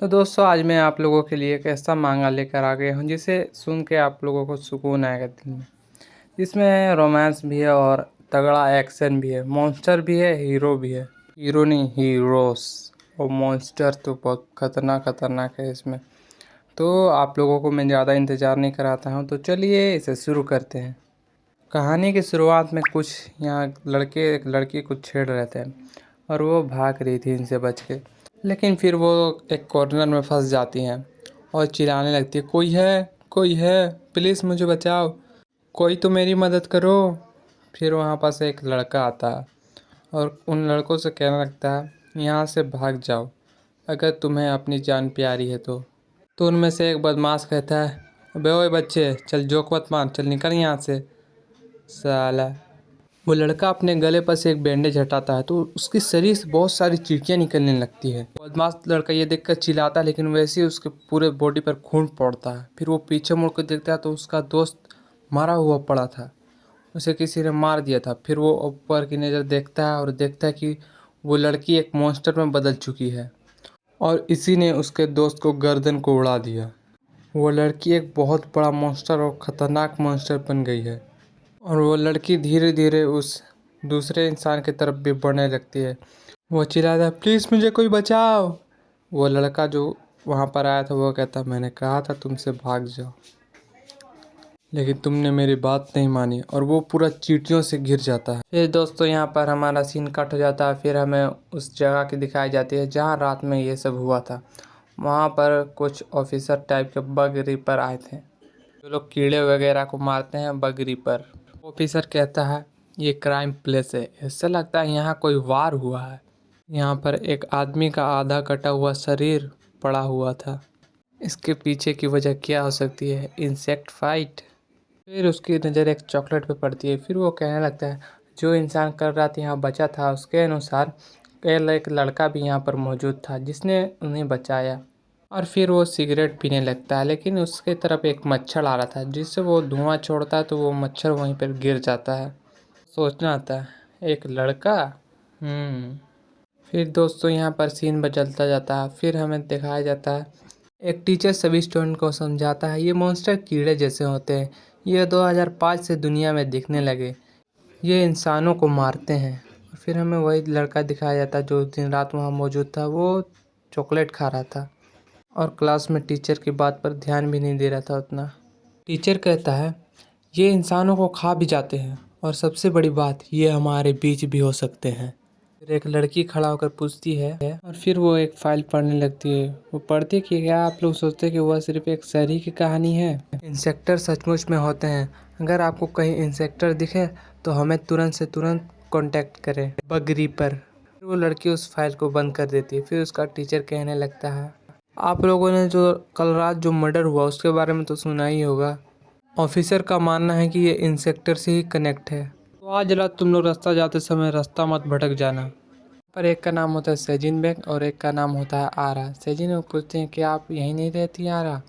तो दोस्तों आज मैं आप लोगों के लिए एक ऐसा मांगा लेकर आ गया हूँ जिसे सुन के आप लोगों को सुकून आएगा दिल में। इसमें रोमांस भी है और तगड़ा एक्शन भी है, मॉन्स्टर भी है, हीरो भी है। हीरो नहीं, हीरोस। और मॉन्स्टर तो बहुत खतरनाक खतरनाक है इसमें। तो आप लोगों को मैं ज़्यादा इंतज़ार नहीं कराता हूँ, तो चलिए इसे शुरू करते हैं। कहानी की शुरुआत में कुछ यहाँ लड़के एक लड़की को छेड़ रहे थे और वो भाग रही थी इनसे बच के। लेकिन फिर वो एक कॉर्नर में फंस जाती हैं और चिल्लाने लगती है, कोई है, कोई है, प्लीज़ मुझे बचाओ, कोई तो मेरी मदद करो। फिर वहाँ पास एक लड़का आता है और उन लड़कों से कहने लगता है, यहाँ से भाग जाओ अगर तुम्हें अपनी जान प्यारी है तो उनमें से एक बदमाश कहता है, अबे ओए बच्चे, चल जोक मत मार, चल निकल यहाँ से साला। वो लड़का अपने गले पर से एक बैंडेज हटाता है तो उसके शरीर से बहुत सारी चींटियां निकलने लगती है। बदमाश लड़का ये देखकर चिल्लाता है, लेकिन वैसे ही उसके पूरे बॉडी पर खून पड़ता है। फिर वो पीछे मुड़ कर देखता है तो उसका दोस्त मरा हुआ पड़ा था, उसे किसी ने मार दिया था। फिर वो ऊपर की नज़र देखता है और देखता है कि वो लड़की एक मॉन्स्टर में बदल चुकी है और इसी ने उसके दोस्त को गर्दन को उड़ा दिया। वो लड़की एक बहुत बड़ा मॉन्स्टर और ख़तरनाक मॉन्स्टर बन गई है और वो लड़की धीरे धीरे उस दूसरे इंसान की तरफ भी बढ़ने लगती है। वो चिल्लाता है, प्लीज़ मुझे कोई बचाओ। वो लड़का जो वहाँ पर आया था वो कहता, मैंने कहा था तुमसे भाग जाओ, लेकिन तुमने मेरी बात नहीं मानी, और वो पूरा चींटियों से घिर जाता है। फिर दोस्तों यहाँ पर हमारा सीन कट हो जाता है। फिर हमें उस जगह की दिखाई जाती है जहाँ रात में ये सब हुआ था। वहाँ पर कुछ ऑफिसर टाइप के बग रीपर आए थे, जो लोग कीड़े वगैरह को मारते हैं, बग रीपर। ऑफिसर कहता है, ये क्राइम प्लेस है, ऐसा लगता है यहाँ कोई वार हुआ है। यहाँ पर एक आदमी का आधा कटा हुआ शरीर पड़ा हुआ था। इसके पीछे की वजह क्या हो सकती है? Insect fight. फिर उसकी नज़र एक चॉकलेट पे पड़ती है। फिर वो कहने लगता है, जो इंसान कल रात यहाँ बचा था उसके अनुसार कल एक लड़का भी यहाँ पर मौजूद था जिसने उन्हें बचाया। और फिर वो सिगरेट पीने लगता है, लेकिन उसके तरफ एक मच्छर आ रहा था जिससे वो धुआं छोड़ता है तो वो मच्छर वहीं पर गिर जाता है। सोचना आता है, एक लड़का। फिर दोस्तों यहाँ पर सीन बदलता जाता है। फिर हमें दिखाया जाता है एक टीचर सभी स्टूडेंट को समझाता है, ये मॉन्स्टर कीड़े जैसे होते हैं, ये 2005 से दुनिया में दिखने लगे, ये इंसानों को मारते हैं। फिर हमें वही लड़का दिखाया जाता है जो दिन रात वहाँ मौजूद था। वो चॉकलेट खा रहा था और क्लास में टीचर की बात पर ध्यान भी नहीं दे रहा था उतना। टीचर कहता है, ये इंसानों को खा भी जाते हैं और सबसे बड़ी बात, ये हमारे बीच भी हो सकते हैं। फिर एक लड़की खड़ा होकर पूछती है और फिर वो एक फाइल पढ़ने लगती है। वो पढ़ती कि क्या आप लोग सोचते कि वह सिर्फ एक शहरी की कहानी है? इंसेक्टर सचमुच में होते हैं। अगर आपको कहीं इंसेक्टर दिखे तो हमें तुरंत से तुरंत कांटेक्ट करें, बग रीपर। फिर वो लड़की उस फाइल को बंद कर देती है। फिर उसका टीचर कहने लगता है, आप लोगों ने जो कल रात जो मर्डर हुआ उसके बारे में तो सुना ही होगा। ऑफिसर का मानना है कि ये इंसेक्टर से ही कनेक्ट है, तो आज रात तुम लोग रास्ता जाते समय रास्ता मत भटक जाना। पर एक का नाम होता है सेजिन बेग और एक का नाम होता है आरा। सेजिन वो पूछते हैं कि आप यहीं नहीं रहती आरा,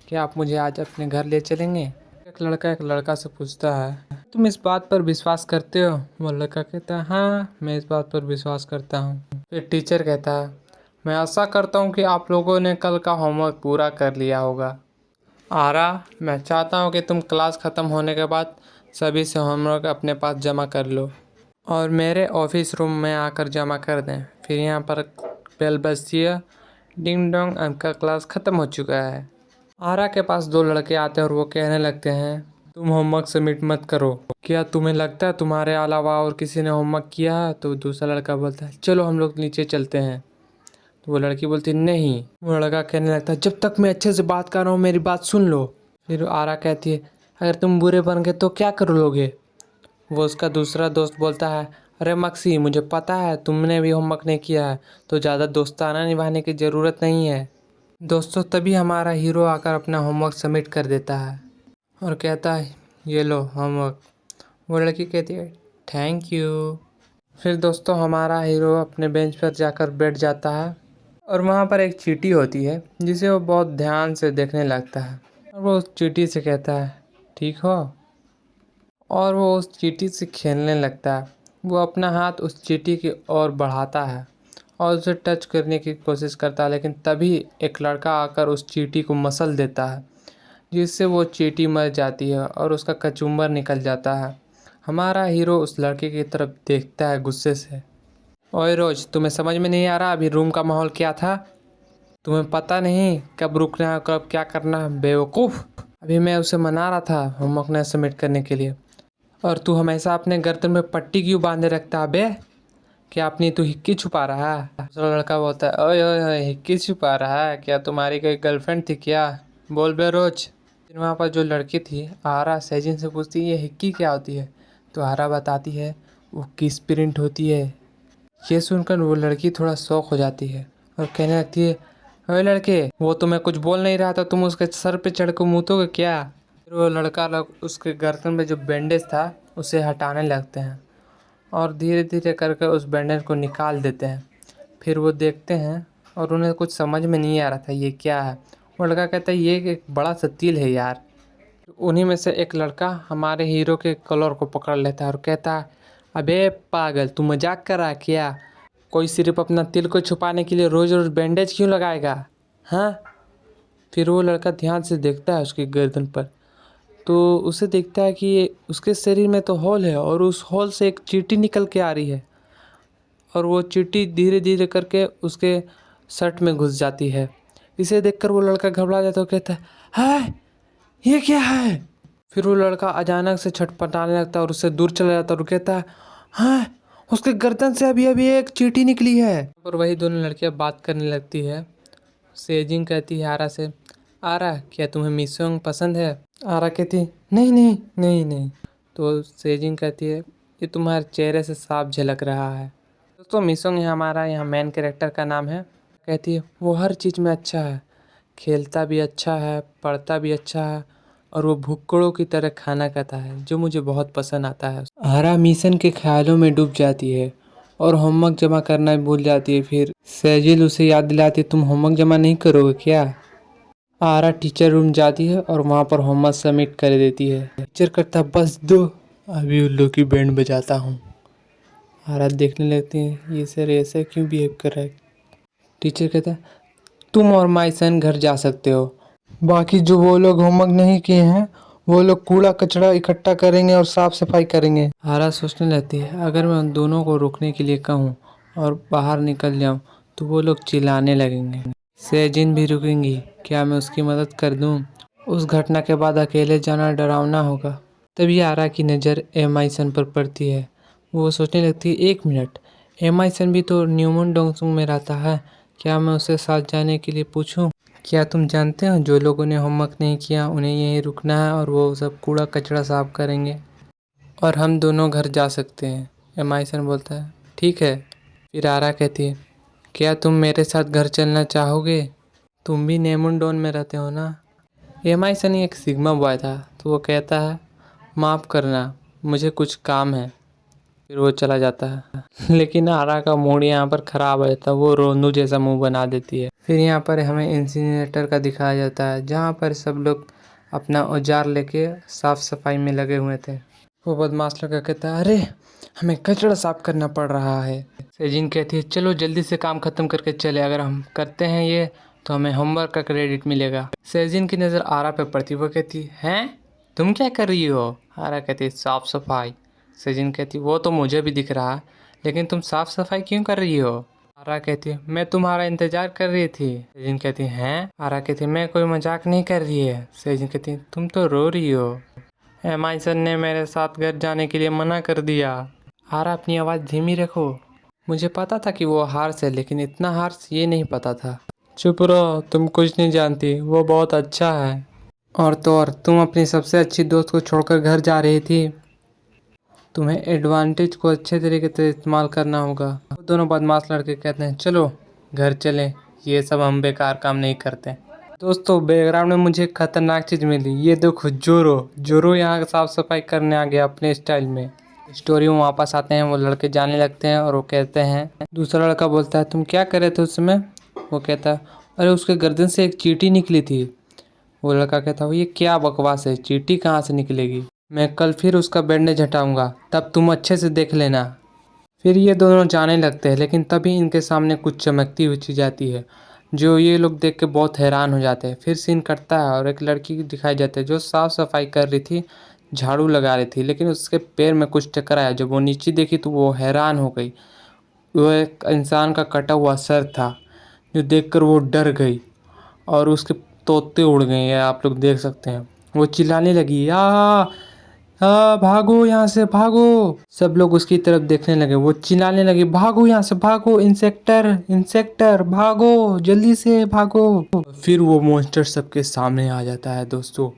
क्या आप मुझे आज अपने घर ले चलेंगे? एक लड़का से पूछता है, तुम इस बात पर विश्वास करते हो? वो लड़का कहता है, हाँ मैं इस बात पर विश्वास करता हूँ। फिर टीचर कहता है, मैं आशा करता हूँ कि आप लोगों ने कल का होमवर्क पूरा कर लिया होगा। आरा, मैं चाहता हूँ कि तुम क्लास ख़त्म होने के बाद सभी से होमवर्क अपने पास जमा कर लो और मेरे ऑफिस रूम में आकर जमा कर दें। फिर यहाँ पर बेल बजती है, डिंग डोंग, आपका क्लास ख़त्म हो चुका है। आरा के पास दो लड़के आते हैं और वो कहने लगते हैं, तुम होमवर्क सबमिट मत करो, क्या तुम्हें लगता है तुम्हारे अलावा और किसी ने होमवर्क किया है? तो दूसरा लड़का बोलता है, चलो हम लोग नीचे चलते हैं। तो वो लड़की बोलती नहीं। वो लड़का कहने लगता है, जब तक मैं अच्छे से बात कर रहा हूँ मेरी बात सुन लो। फिर आरा कहती है, अगर तुम बुरे बन गए तो क्या कर लोगे? वो उसका दूसरा दोस्त बोलता है, अरे मक्सी, मुझे पता है तुमने भी होमवर्क नहीं किया है, तो ज़्यादा दोस्ताना निभाने की ज़रूरत नहीं है। दोस्तों तभी हमारा हीरो आकर अपना होमवर्क सबमिट कर देता है और कहता है, ये लो होमवर्क। वो लड़की कहती है, थैंक यू। फिर दोस्तों हमारा हीरो अपने बेंच पर जाकर बैठ जाता है और वहाँ पर एक चींटी होती है जिसे वो बहुत ध्यान से देखने लगता है और वो उस चींटी से कहता है, ठीक हो? और वो उस चींटी से खेलने लगता है। वो अपना हाथ उस चींटी की ओर बढ़ाता है और उसे टच करने की कोशिश करता है, लेकिन तभी एक लड़का आकर उस चींटी को मसल देता है, जिससे वो चींटी मर जाती है और उसका कचूमर निकल जाता है। हमारा हीरो उस लड़के की तरफ देखता है गुस्से से। ओए रोज, तुम्हें समझ में नहीं आ रहा अभी रूम का माहौल क्या था? तुम्हें पता नहीं कब रुकना है, कब क्या करना है, बेवकूफ़। अभी मैं उसे मना रहा था होमवर्क न सबमिट करने के लिए, और तू हमेशा अपने गर्दन में पट्टी क्यों बांधे रखता है बे? क्या अपनी तू हिक्की छुपा रहा है? दूसरा लड़का बोलता है, ओए ओए ओए, हिक्की छुपा रहा है? क्या तुम्हारी कोई गर्लफ्रेंड थी क्या? बोल बे रोज। वहाँ पर जो लड़की थी आरा सहजिन से पूछती है, ये हिक्की क्या होती है? तो आरा बताती है, वो किस प्रिंट होती है। ये सुनकर वो लड़की थोड़ा शौक हो जाती है और कहने लगती है, अरे लड़के, वो तुम्हें कुछ बोल नहीं रहा था, तुम उसके सर पे चढ़ कर मूतोगे क्या? फिर वो लड़का लोग उसके गर्दन में जो बैंडेज था उसे हटाने लगते हैं और धीरे धीरे करके उस बैंडेज को निकाल देते हैं। फिर वो देखते हैं और उन्हें कुछ समझ में नहीं आ रहा था ये क्या है। वो लड़का कहता है, ये एक बड़ा सा तिल है यार। उन्हीं में से एक लड़का हमारे हीरो के कॉलर को पकड़ लेता है और कहता है, अबे पागल, तू मजाक कर रहा है क्या? कोई सिर्फ अपना तिल को छुपाने के लिए रोज़ रोज़ बैंडेज क्यों लगाएगा? हाँ। फिर वो लड़का ध्यान से देखता है उसकी गर्दन पर, तो उसे देखता है कि उसके शरीर में तो होल है और उस होल से एक चींटी निकल के आ रही है, और वो चींटी धीरे धीरे करके उसके शर्ट में घुस जाती है। इसे देखकर वो लड़का घबरा जाता है और कहता है, हाय, ये क्या है? फिर वो लड़का अचानक से छटपटाने लगता है और उससे दूर चला जाता है और कहता है, हाँ, उसके गर्दन से अभी अभी एक चींटी निकली है। और वही दोनों लड़कियां बात करने लगती है। सेजिंग कहती है आरा से, आरा, क्या तुम्हें मिसोंग पसंद है? आरा कहती है, नहीं नहीं नहीं नहीं। तो सेजिंग कहती है, ये तुम्हारे चेहरे से साफ झलक रहा है। दोस्तों, मिसोंग हमारा यहाँ मेन कैरेक्टर का नाम है। कहती है, वो हर चीज़ में अच्छा है, खेलता भी अच्छा है, पढ़ता भी अच्छा है, और वो भुक्कड़ों की तरह खाना खाता है, जो मुझे बहुत पसंद आता है। आरा मिशन के ख्यालों में डूब जाती है और होमवर्क जमा करना भूल जाती है। फिर सेजिल उसे याद दिलाती है, तुम होमवर्क जमा नहीं करोगे क्या? आरा टीचर रूम जाती है और वहाँ पर होमवर्क सबमिट कर देती है। टीचर करता, बस दो, अभी उल्लू की बैंड बजाता हूँ। आरा देखने लगती है, ये सर ऐसा क्यों बिहेव कर रहा है? टीचर कहता है, तुम और माइसन घर जा सकते हो, बाकी जो वो लोग होमवर्क नहीं किए हैं वो लोग कूड़ा कचरा इकट्ठा करेंगे और साफ सफाई करेंगे। आरा सोचने लगती है, अगर मैं उन दोनों को रुकने के लिए कहूँ और बाहर निकल जाऊँ तो वो लोग चिल्लाने लगेंगे। सेजिन भी रुकेंगी, क्या मैं उसकी मदद कर दूँ? उस घटना के बाद अकेले जाना डरावना होगा। तभी आरा की नज़र एमाइसन पर पड़ती है। वो सोचने लगती है, एक मिनट, एमाइसन भी तो न्यूमन डोंगसुंग में रहता है, क्या मैं उसे साथ जाने के लिए पूछूं? क्या तुम जानते हो जो लोगों ने होमवर्क नहीं किया उन्हें यहीं रुकना है और वो सब कूड़ा कचरा साफ करेंगे और हम दोनों घर जा सकते हैं। एमाइसन बोलता है, ठीक है। फिर आरा कहती है, क्या तुम मेरे साथ घर चलना चाहोगे? तुम भी नेमुनडोन में रहते हो ना? एमाइसन एक सिग्मा बॉय था, तो वो कहता है, माफ़ करना, मुझे कुछ काम है। फिर वो चला जाता है। लेकिन आरा का मूड यहाँ पर ख़राब हो जाता है, वो रोनू जैसा मुंह बना देती है। फिर यहाँ पर हमें इंसिनरेटर का दिखाया जाता है, जहाँ पर सब लोग अपना औजार लेके साफ सफाई में लगे हुए थे। वो बदमाश लड़का कहता है, अरे हमें कचरा साफ करना पड़ रहा है। सेजिन कहती है, चलो जल्दी से काम ख़त्म करके चले, अगर हम करते हैं ये तो हमें होमवर्क का क्रेडिट मिलेगा। सेजिन की नज़र आरा पे पड़ती, वो कहती, हैं तुम क्या कर रही हो? आरा कहती, साफ सफाई। सेजिन कहती, वो तो मुझे भी दिख रहा है, लेकिन तुम साफ सफाई क्यों कर रही हो? आरा कहती है, मैं तुम्हारा इंतजार कर रही थी। सेजिन कहती, हैं? आरा कहती, मैं कोई मजाक नहीं कर रही है। सेजिन कहती, तुम तो रो रही हो। एमाइसन ने मेरे साथ घर जाने के लिए मना कर दिया। आरा, अपनी आवाज़ धीमी रखो। मुझे पता था कि वो हार्श है, लेकिन इतना हार्श ये नहीं पता था। चुप रहो, तुम कुछ नहीं जानती, वो बहुत अच्छा है। और तो और, तुम अपनी सबसे अच्छी दोस्त को छोड़कर घर जा रही थी, तुम्हें एडवांटेज को अच्छे तरीके से इस्तेमाल करना होगा। वो दोनों बदमाश लड़के कहते हैं, चलो घर चलें, ये सब हम बेकार काम नहीं करते। दोस्तों, बैकग्राउंड में मुझे खतरनाक चीज़ मिली, ये देखो, जोरो जोरो यहाँ साफ सफाई करने आ गया अपने स्टाइल में। स्टोरी में वापस आते हैं, वो लड़के जाने लगते हैं और वो कहते हैं, दूसरा लड़का बोलता है, तुम क्या कर रहे थे उस समय? वो कहता है, अरे उसके गर्दन से एक चींटी निकली थी। वो लड़का कहता है, ये क्या बकवास है, चींटी कहाँ से निकलेगी? मैं कल फिर उसका बैंडेज हटाऊंगा, तब तुम अच्छे से देख लेना। फिर ये दोनों जाने लगते हैं, लेकिन तभी इनके सामने कुछ चमकती हुई चीज़ आती है जो ये लोग देख के बहुत हैरान हो जाते हैं। फिर सीन कटता है और एक लड़की दिखाई जाती है जो साफ सफाई कर रही थी, झाड़ू लगा रही थी, लेकिन उसके पैर में कुछ टकराया। जब वो नीचे देखी तो वो हैरान हो गई। वो एक इंसान का कटा हुआ सर था, जो देखकर वो डर गई और उसके तोते उड़ गए हैं, आप लोग देख सकते हैं। वो चिल्लाने लगी, भागो यहाँ से भागो। सब लोग उसकी तरफ देखने लगे। वो चिल्लाने लगी, भागो यहाँ से भागो, इंसेक्टर इंसेक्टर भागो, जल्दी से भागो। फिर वो मॉन्स्टर सबके सामने आ जाता है दोस्तों।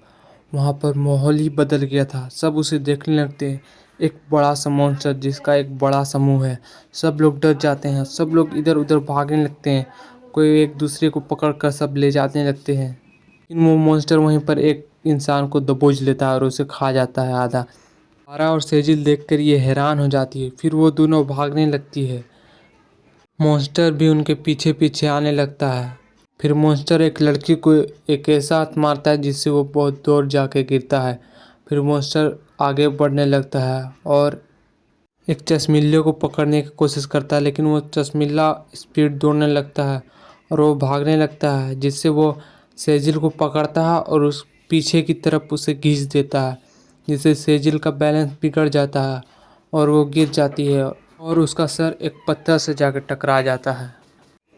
वहाँ पर माहौल ही बदल गया था, सब उसे देखने लगते हैं। एक बड़ा सा मॉन्स्टर जिसका एक बड़ा समूह है। सब लोग डर जाते हैं, सब लोग इधर उधर भागने लगते हैं। कोई एक दूसरे को पकड़ कर सब ले जाने लगते हैं। लेकिन वो मॉन्स्टर वहीं पर एक इंसान को दबोच लेता है और उसे खा जाता है आधा। आरा और सेजिल देखकर ये हैरान हो जाती है। फिर वो दोनों भागने लगती है। मॉन्स्टर भी उनके पीछे पीछे आने लगता है। फिर मॉन्स्टर एक लड़की को एक ऐसा हाथ मारता है जिससे वो बहुत दूर जाके गिरता है। फिर मॉन्स्टर आगे बढ़ने लगता है और एक चश्मिल्ले को पकड़ने की कोशिश करता है, लेकिन वो चश्मिल्ला स्पीड दौड़ने लगता है और वो भागने लगता है, जिससे वो सेजिल को पकड़ता है और उस पीछे की तरफ उसे खींच देता है, जिससे सेजिल का बैलेंस बिगड़ जाता है और वो गिर जाती है और उसका सर एक पत्थर से जाकर टकरा जाता है,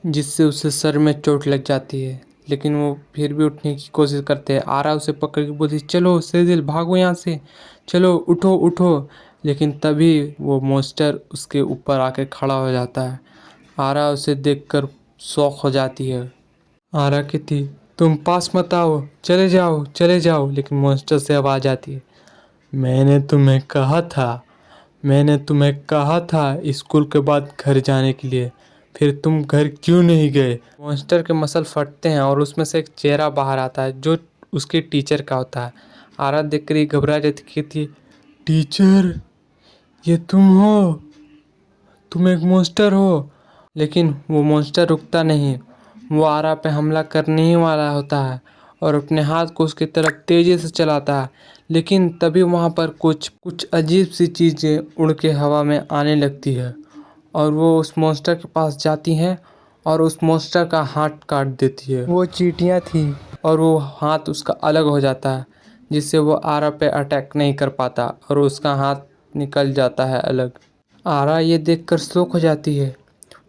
जिससे उसे सर में चोट लग जाती है। लेकिन वो फिर भी उठने की कोशिश करते हैं। आरा उसे पकड़ के बोलती, चलो सेजिल भागो यहाँ से, चलो उठो उठो। लेकिन तभी वो मॉन्स्टर उसके ऊपर आके खड़ा हो जाता है। आरा उसे देखकर शॉक हो जाती है। आरा कहती, तुम पास मत आओ, चले जाओ चले जाओ। लेकिन मॉन्स्टर से आवाज़ आती है, मैंने तुम्हें कहा था, मैंने तुम्हें कहा था स्कूल के बाद घर जाने के लिए, फिर तुम घर क्यों नहीं गए। मॉन्स्टर के मसल फटते हैं और उसमें से एक चेहरा बाहर आता है जो उसके टीचर का होता है। आरा देखकर ही घबरा जाती, कहती, टीचर ये तुम हो, तुम एक मॉन्स्टर हो। लेकिन वो मॉन्स्टर रुकता नहीं। वो आरा पे हमला करने ही वाला होता है और अपने हाथ को उसकी तरफ तेज़ी से चलाता है। लेकिन तभी वहाँ पर कुछ कुछ अजीब सी चीज़ें उड़ के हवा में आने लगती है और वो उस मॉन्स्टर के पास जाती हैं और उस मॉन्स्टर का हाथ काट देती है। वो चींटियाँ थी और वो हाथ उसका अलग हो जाता है, जिससे वो आरा पे अटैक नहीं कर पाता और उसका हाथ निकल जाता है अलग। आरा ये देखकर शॉक हो जाती है।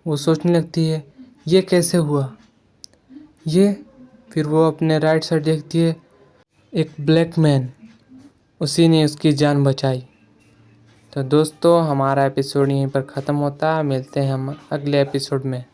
वो सोचने लगती है, ये कैसे हुआ ये। फिर वो अपने राइट साइड देखती है, एक ब्लैक मैन, उसी ने उसकी जान बचाई। तो दोस्तों हमारा एपिसोड यहीं पर ख़त्म होता है। मिलते हैं हम अगले एपिसोड में।